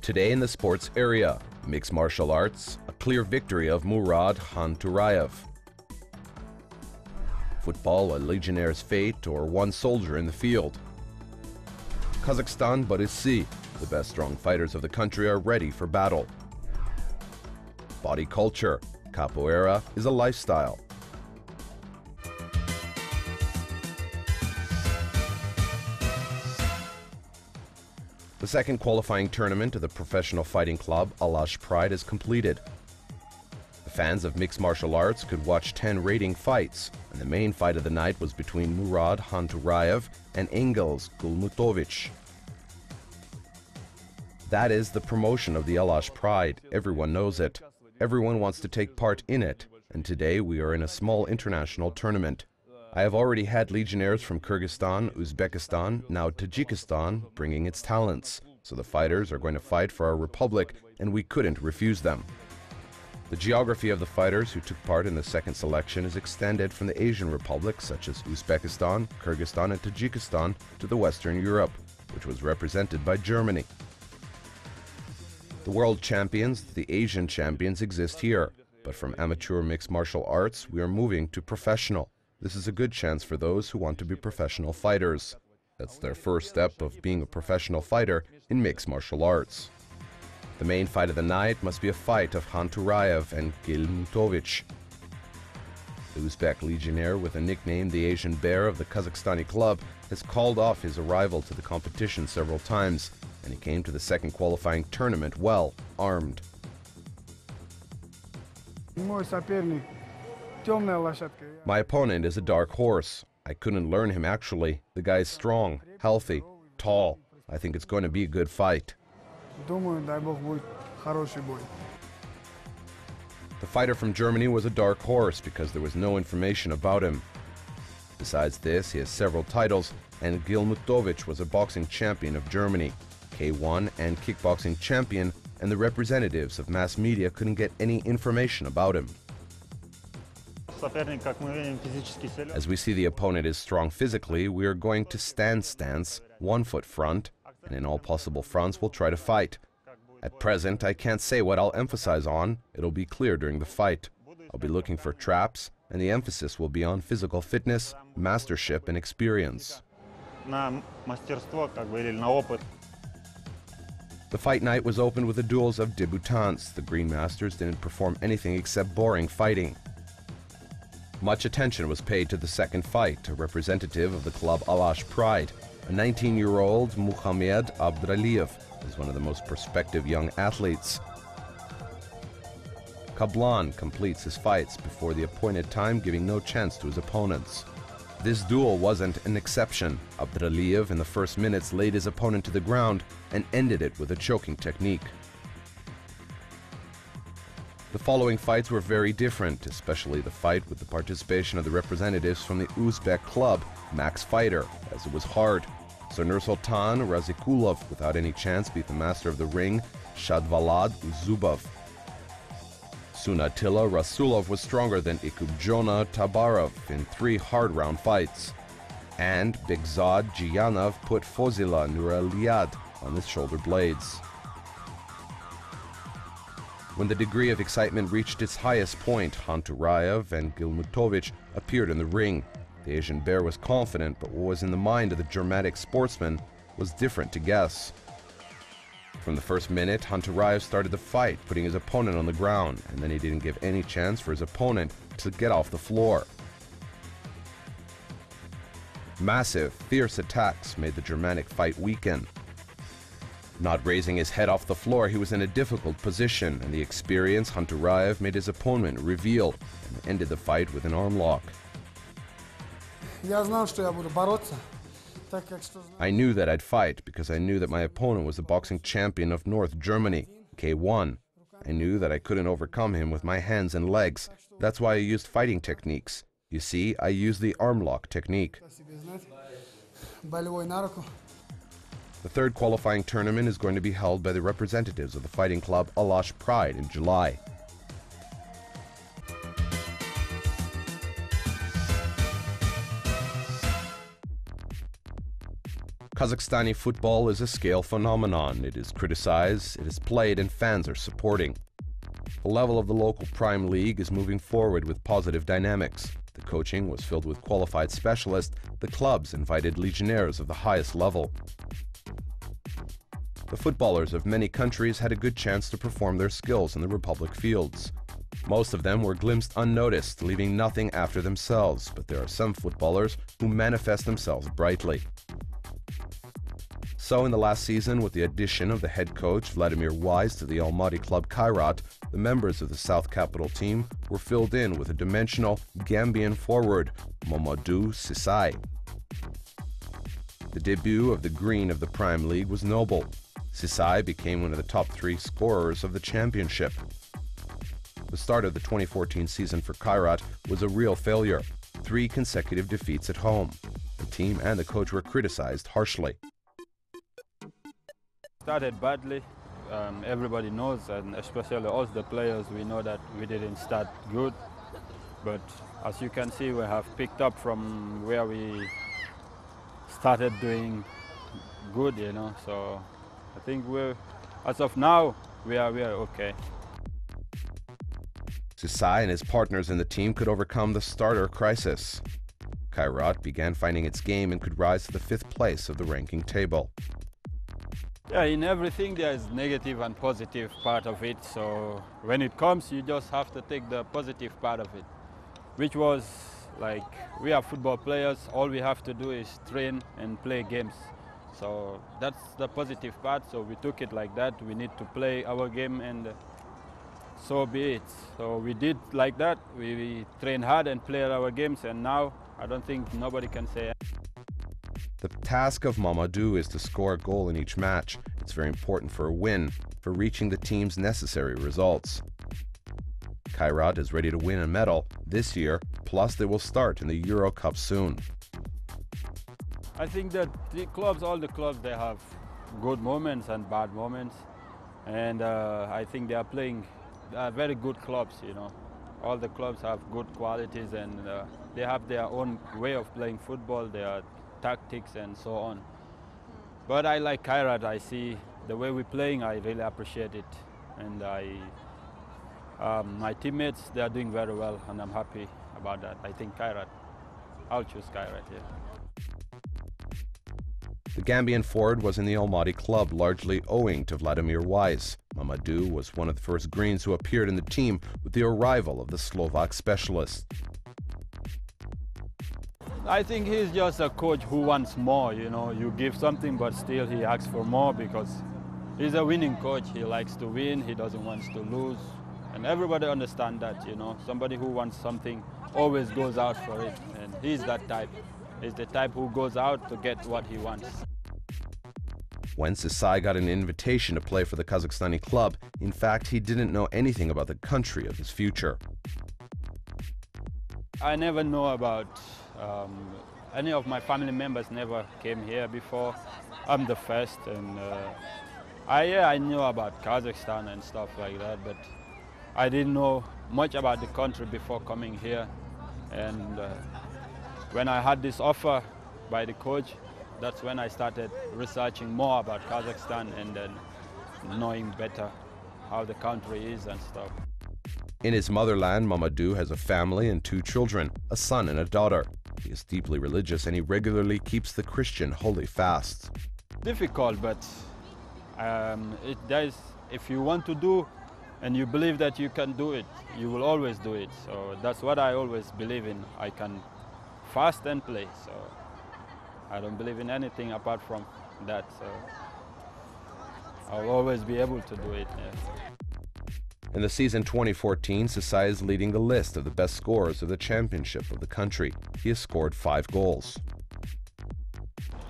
Today in the sports area, mixed martial arts, a clear victory of Murod Hanturaev. Football, a legionnaire's fate, or one soldier in the field. Kazakhstan Barysy, the best strong fighters of the country are ready for battle. Body culture, Capoeira is a lifestyle. The second qualifying tournament of the professional fighting club Alash Pride is completed. The fans of mixed martial arts could watch 10 rating fights, and the main fight of the night was between Murod Hanturaev and Engels Gulmutovich. That is the promotion of the Alash Pride. Everyone knows it. Everyone wants to take part in it, and today we are in a small international tournament. I have already had legionnaires from Kyrgyzstan, Uzbekistan, now Tajikistan, bringing its talents. So the fighters are going to fight for our republic, and we couldn't refuse them. The geography of the fighters who took part in the second selection is extended from the Asian republics such as Uzbekistan, Kyrgyzstan, and Tajikistan to the Western Europe, which was represented by Germany. The world champions, the Asian champions, exist here, but from amateur mixed martial arts, we are moving to professional. This is a good chance for those who want to be professional fighters. That's their first step of being a professional fighter in mixed martial arts. The main fight of the night must be a fight of Hanturaev and Gulmutovich. The Uzbek legionnaire, with a nickname the Asian Bear of the Kazakhstani club, has called off his arrival to the competition several times, and he came to the second qualifying tournament well armed. My opponent is a dark horse. I couldn't learn him actually. The guy is strong, healthy, tall. I think it's going to be a good fight. The fighter from Germany was a dark horse because there was no information about him. Besides this, he has several titles, and Gulmutovich was a boxing champion of Germany, K1 and kickboxing champion, and the representatives of mass media couldn't get any information about him. As we see the opponent is strong physically, we are going to stand stance, 1 foot front, and in all possible fronts we'll try to fight. At present, I can't say what I'll emphasize on. It'll be clear during the fight. I'll be looking for traps, and the emphasis will be on physical fitness, mastership, and experience. The fight night was opened with the duels of debutants. The Green Masters didn't perform anything except boring fighting. Much attention was paid to the second fight, a representative of the club Alash Pride. A 19-year-old Murod Hanturaev is one of the most prospective young athletes. Kablan completes his fights before the appointed time, giving no chance to his opponents. This duel wasn't an exception. Hanturaev in the first minutes laid his opponent to the ground and ended it with a choking technique. The following fights were very different, especially the fight with the participation of the representatives from the Uzbek club, Max Fighter, as it was hard. So Nursultan Razikulov, without any chance, beat the master of the ring, Shadvalad Zubov. Sunatilla Rasulov was stronger than Ikubjona Tabarov in 3 hard-round fights. And Begzad Jiyanov put Fozila Nuraliad on his shoulder blades. When the degree of excitement reached its highest point, Hanturaev and Gulmutovich appeared in the ring. The Asian Bear was confident, but what was in the mind of the Germanic sportsman was different to guess. From the first minute, Hanturaev started the fight, putting his opponent on the ground, and then he didn't give any chance for his opponent to get off the floor. Massive, fierce attacks made the Germanic fight weaken. Not raising his head off the floor, he was in a difficult position, and the experienced Hanturaev made his opponent reveal and ended the fight with an arm lock. I knew that I'd fight because I knew that my opponent was the boxing champion of North Germany, K1. I knew that I couldn't overcome him with my hands and legs. That's why I used fighting techniques. You see, I used the arm lock technique. The third qualifying tournament is going to be held by the representatives of the fighting club Alash Pride in July. Kazakhstani football is a scale phenomenon. It is criticized, it is played, and fans are supporting. The level of the local Prime League is moving forward with positive dynamics. The coaching was filled with qualified specialists. The clubs invited legionnaires of the highest level. The footballers of many countries had a good chance to perform their skills in the Republic fields. Most of them were glimpsed unnoticed, leaving nothing after themselves, but there are some footballers who manifest themselves brightly. So in the last season, with the addition of the head coach Vladimir Wise to the Almaty club Kairat, the members of the South Capital team were filled in with a dimensional Gambian forward, Mamadou Sisai. The debut of the Green of the Prime League was noble. Sisai became one of the top 3 scorers of the championship. The start of the 2014 season for Kairat was a real failure. 3 consecutive defeats at home. The team and the coach were criticized harshly. Started badly, everybody knows, and especially us the players, we know that we didn't start good. But as you can see, we have picked up from where we started doing good, you know. So I think as of now, we are okay. Sisai and his partners in the team could overcome the starter crisis. Kairat began finding its game and could rise to the 5th place of the ranking table. Yeah, in everything there is negative and positive part of it. So when it comes, you just have to take the positive part of it, which was like, we are football players. All we have to do is train and play games. So that's the positive part. So we took it like that. We need to play our game, and so be it. So we did like that. We trained hard and played our games, and now I don't think nobody can say. The task of Mamadou is to score a goal in each match. It's very important for a win, for reaching the team's necessary results. Kairat is ready to win a medal this year, plus they will start in the Euro Cup soon. I think that all the clubs, they have good moments and bad moments. And I think they are playing very good clubs, you know. All the clubs have good qualities, and they have their own way of playing football, their tactics and so on. But I like Kairat. I see the way we're playing, I really appreciate it. And my teammates, they are doing very well, and I'm happy about that. I think Kairat, I'll choose Kairat, yeah. The Gambian forward was in the Almaty club largely owing to Vladimir Wise. Mamadou was one of the first Greens who appeared in the team with the arrival of the Slovak specialist. I think he's just a coach who wants more, you know. You give something, but still he asks for more, because he's a winning coach. He likes to win, he doesn't want to lose. And everybody understands that, you know. Somebody who wants something always goes out for it, and he's that type. He's the type who goes out to get what he wants. When Sisai got an invitation to play for the Kazakhstani club, in fact, he didn't know anything about the country of his future. I never know about, any of my family members never came here before. I'm the first, and I knew about Kazakhstan and stuff like that, but I didn't know much about the country before coming here. And when I had this offer by the coach, that's when I started researching more about Kazakhstan and then knowing better how the country is and stuff. In his motherland, Mamadou has a family and 2 children, a son and a daughter. He is deeply religious and he regularly keeps the Christian holy fasts. Difficult, but if you want to do and you believe that you can do it, you will always do it. So that's what I always believe in. I can fast and play, so I don't believe in anything apart from that. So I'll always be able to do it. Yeah. In the season 2014, Sisai is leading the list of the best scorers of the championship of the country. He has scored 5 goals.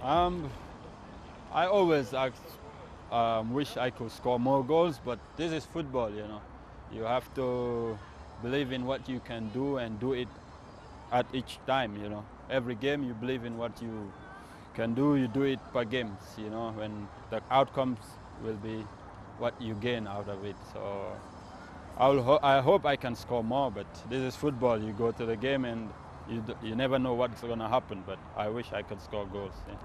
I always wish I could score more goals, but this is football, you know. You have to believe in what you can do and do it at each time, you know. Every game you believe in what you can do, you do it per game, you know, when the outcomes will be what you gain out of it. So I hope I can score more, but this is football. You go to the game and you never know what's going to happen, but I wish I could score goals. Yeah.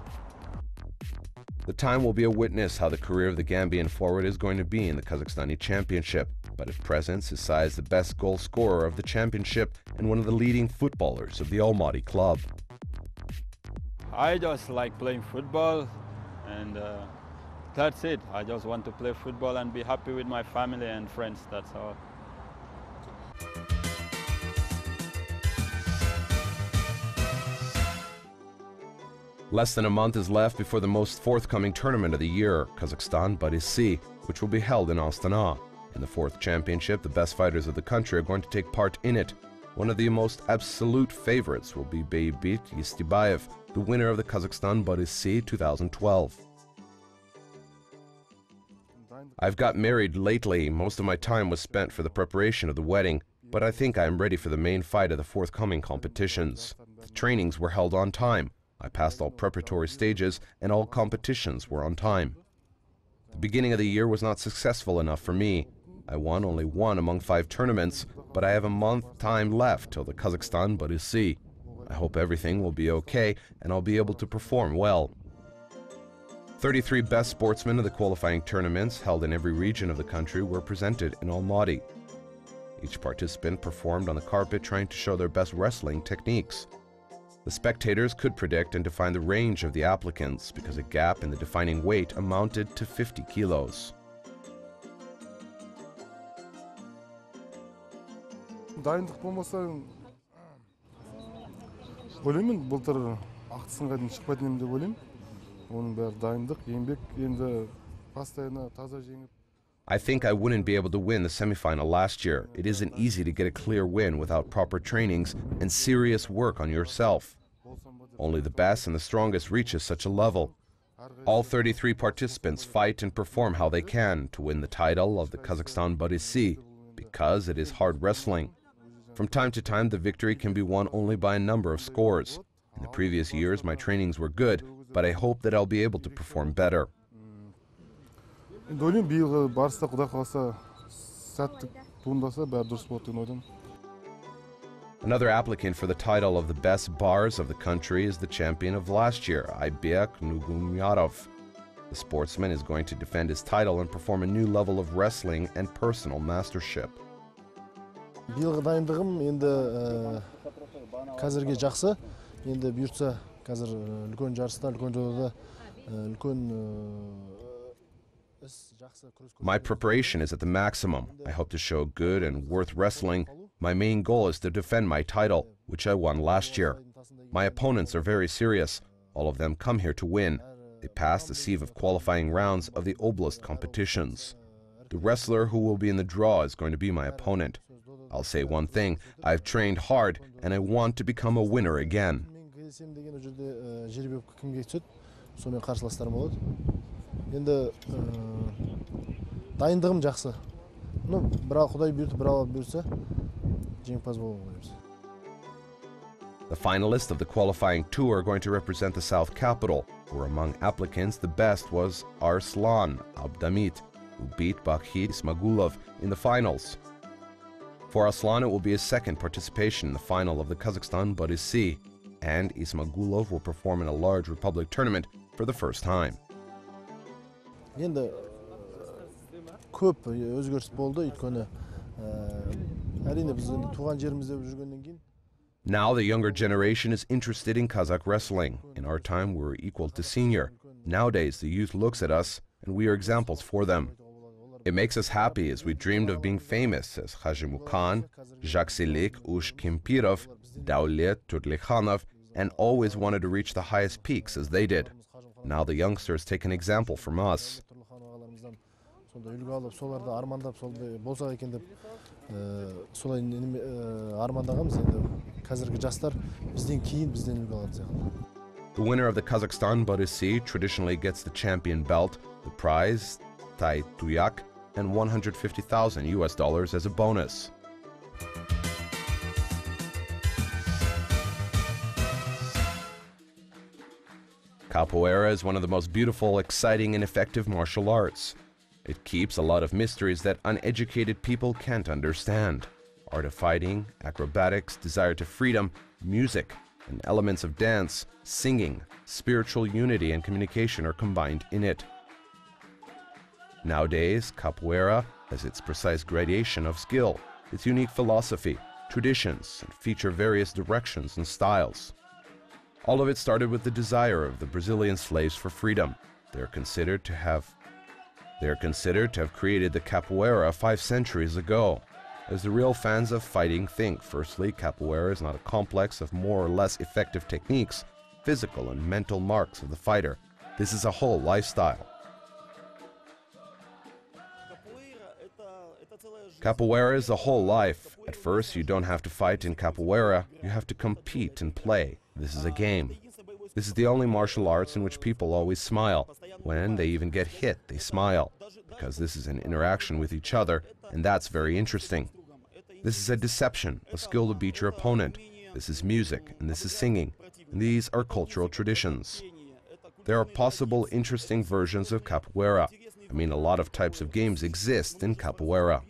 The time will be a witness how the career of the Gambian forward is going to be in the Kazakhstani championship, but at present Sisai is the best goal scorer of the championship and one of the leading footballers of the Almaty club. I just like playing football, and that's it. I just want to play football and be happy with my family and friends, that's all. Less than a month is left before the most forthcoming tournament of the year, Kazakhstan Barysy, which will be held in Astana. In the fourth championship, the best fighters of the country are going to take part in it. One of the most absolute favorites will be Beybit Yistibayev, the winner of the Kazakhstan Barysy 2012. I've got married lately. Most of my time was spent for the preparation of the wedding, but I think I am ready for the main fight of the forthcoming competitions. The trainings were held on time. I passed all preparatory stages and all competitions were on time. The beginning of the year was not successful enough for me. I won only one among 5 tournaments, but I have a month time left till the Kazakhstan Barysy. I hope everything will be okay and I'll be able to perform well. 33 best sportsmen of the qualifying tournaments held in every region of the country were presented in Almaty. Each participant performed on the carpet trying to show their best wrestling techniques. The spectators could predict and define the range of the applicants because a gap in the defining weight amounted to 50 kilos. Дайындық болмаса, ойлаймын, былтыр ақтысынға дейін шықпайтын едім деп ойлаймын. Оның бәрі дайындық, еңбек, енді постоянно таза жеңіп. I think I wouldn't be able to win the semifinal last year. It isn't easy to get a clear win without proper trainings and serious work on yourself. Only the best and the strongest reaches such a level. All 33 participants fight and perform how they can to win the title of the Kazakhstan Barysy because it is hard wrestling. From time to time, the victory can be won only by a number of scores. In the previous years, my trainings were good, but I hope that I'll be able to perform better. Ойлаймын, биылғы барыста Құдай қаласа сәттік туындаса бәрі дұрыс болады деп ойладым. Another applicant for the title of the best bars of the country is the champion of last year, Jibek Nugumyarov. The sportsman is going to defend his title and perform a new level of wrestling and personal mastership. Биылғы дайындығым енді қазірге жақсы. Енді бұйыртса қазір үлкен жарыста, үлкен жолда үлкен My preparation is at the maximum. I hope to show good and worth wrestling. My main goal is to defend my title, which I won last year. My opponents are very serious. All of them come here to win. They pass the sieve of qualifying rounds of the Oblast competitions. The wrestler who will be in the draw is going to be my opponent. I'll say one thing, I've trained hard and I want to become a winner again. Енді дайындығым жақсы. Бірақ Құдай бұйыртып, бірақ бұйырса, жеңімпаз боламын ойымыз. The finalists of the qualifying tour are going to represent the South Capital, where among applicants the best was Arslan Abdamit, who beat Bakhit Ismagulov in the finals. For Arslan, it will be his second participation in the final of the Kazakhstan Barysy, and Ismagulov will perform in a large Republic tournament for the first time. Енді көп өзгеріс болды, өйткені әрине біз туған жерімізде жүргеннен кейін. Now the younger generation is interested in Kazakh wrestling. In our time, we were equal to senior. Nowadays, the youth looks at us, and we are examples for them. It makes us happy as we dreamed of being famous as Khajimukan, Jaksilik, Ush Kimpirov, Daulet Turlikhanov, and always wanted to reach the highest peaks as they did. Now the youngsters take an example from us. The winner of the Kazakhstan Barysy traditionally gets the champion belt, the prize, Tai Tuyak, and $150,000 as a bonus. Capoeira is one of the most beautiful, exciting, and effective martial arts. It keeps a lot of mysteries that uneducated people can't understand. Art of fighting, acrobatics, desire to freedom, music, and elements of dance, singing, spiritual unity and communication are combined in it. Nowadays, Capoeira has its precise gradation of skill, its unique philosophy, traditions, and feature various directions and styles. All of it started with the desire of the Brazilian slaves for freedom. They are considered to have created the Capoeira 5 centuries ago. As the real fans of fighting think, firstly, Capoeira is not a complex of more or less effective techniques, physical and mental marks of the fighter. This is a whole lifestyle. Capoeira is a whole life. At first, you don't have to fight in Capoeira, you have to compete and play. This is a game. This is the only martial arts in which people always smile. When they even get hit, they smile, because this is an interaction with each other, and that's very interesting. This is a deception, a skill to beat your opponent. This is music, and this is singing, and these are cultural traditions. There are possible interesting versions of Capoeira. I mean, a lot of types of games exist in Capoeira.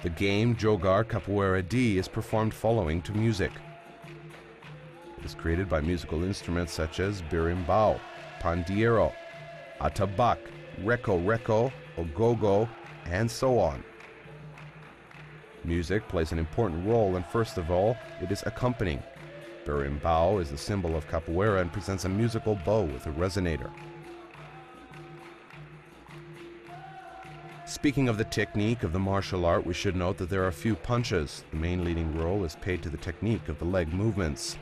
The game Jogar Capoeira D is performed following to music. It is created by musical instruments such as berimbau, pandeiro, atabaque, reco-reco, ogogo, and so on. Music plays an important role, and first of all, it is accompanying. Berimbau is the symbol of Capoeira and presents a musical bow with a resonator. Speaking of the technique of the martial art, we should note that there are few punches. The main leading role is paid to the technique of the leg movements.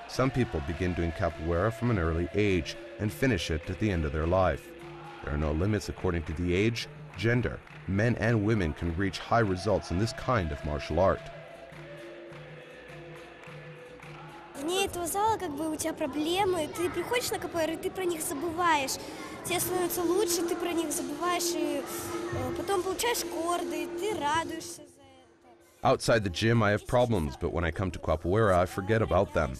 Some people begin doing Capoeira from an early age and finish it at the end of their life. There are no limits according to the age, gender. Men and women can reach high results in this kind of martial art. Вне этого зала как бы у тебя проблемы, ты приходишь на капоэйру, ты про них забываешь. Тебе становится лучше, ты про них забываешь, и потом получаешь корды, ты радуешься за это. Outside the gym, I have problems, but when I come to Capoeira, I forget about them.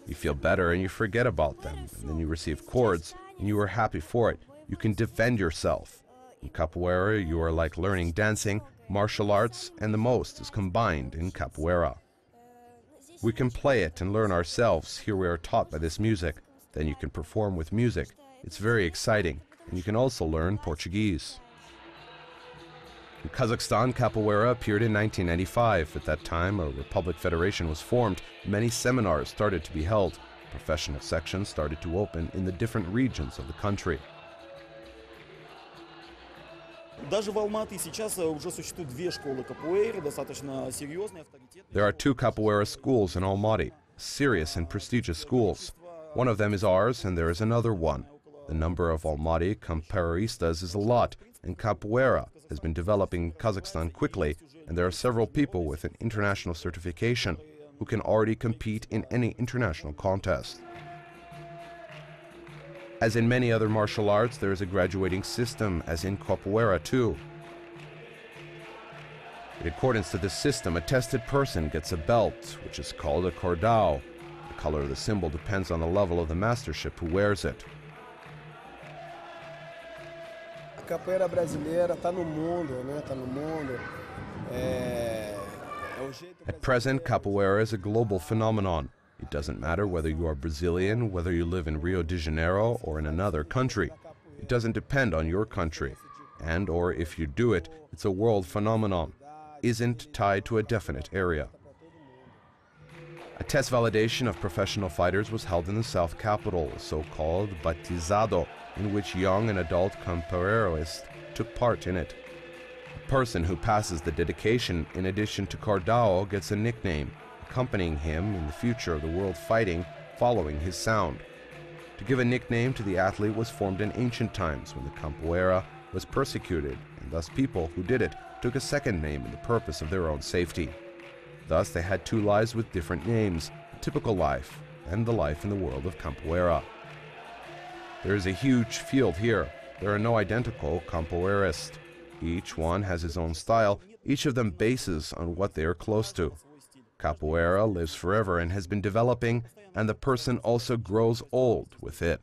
You feel better and you forget about them, and then you receive cords, and you are happy for it. You can defend yourself. In Capoeira, you are like learning dancing, martial arts, and the most is combined in Capoeira. We can play it and learn ourselves. Here we are taught by this music. Then you can perform with music. It's very exciting, and you can also learn Portuguese. In Kazakhstan, Capoeira appeared in 1995. At that time, a Republic Federation was formed. Many seminars started to be held. Professional sections started to open in the different regions of the country. Даже в Алматы сейчас уже существует 2 школы капоэйры, достаточно серьезные, авторитетные. There are 2 Capoeira schools in Almaty, serious and prestigious schools. One of them is ours, and there is another one. The number of Almaty capoeiristas is a lot, and Capoeira has been developing in Kazakhstan quickly, and there are several people with an international certification who can already compete in any international contest. As in many other martial arts, there is a graduating system, as in Capoeira too. In accordance to this system, a tested person gets a belt, which is called a cordão. The color of the symbol depends on the level of the mastership who wears it. A capoeira brasileira está no mundo, né? Está no mundo. At present, Capoeira is a global phenomenon. It doesn't matter whether you are Brazilian, whether you live in Rio de Janeiro or in another country. It doesn't depend on your country. And, or if you do it, it's a world phenomenon. Isn't tied to a definite area. A test validation of professional fighters was held in the South Capital, a so-called batizado, in which young and adult capoeirists took part in it. The person who passes the dedication, in addition to cordão, gets a nickname, accompanying him in the future of the world fighting, following his sound. To give a nickname to the athlete was formed in ancient times when the capoeira was persecuted, and thus people who did it took a second name in the purpose of their own safety. Thus they had 2 lives with different names, a typical life and the life in the world of capoeira. There is a huge field here. There are no identical capoeirists. Each one has his own style, each of them bases on what they are close to. Capoeira lives forever and has been developing, and the person also grows old with it.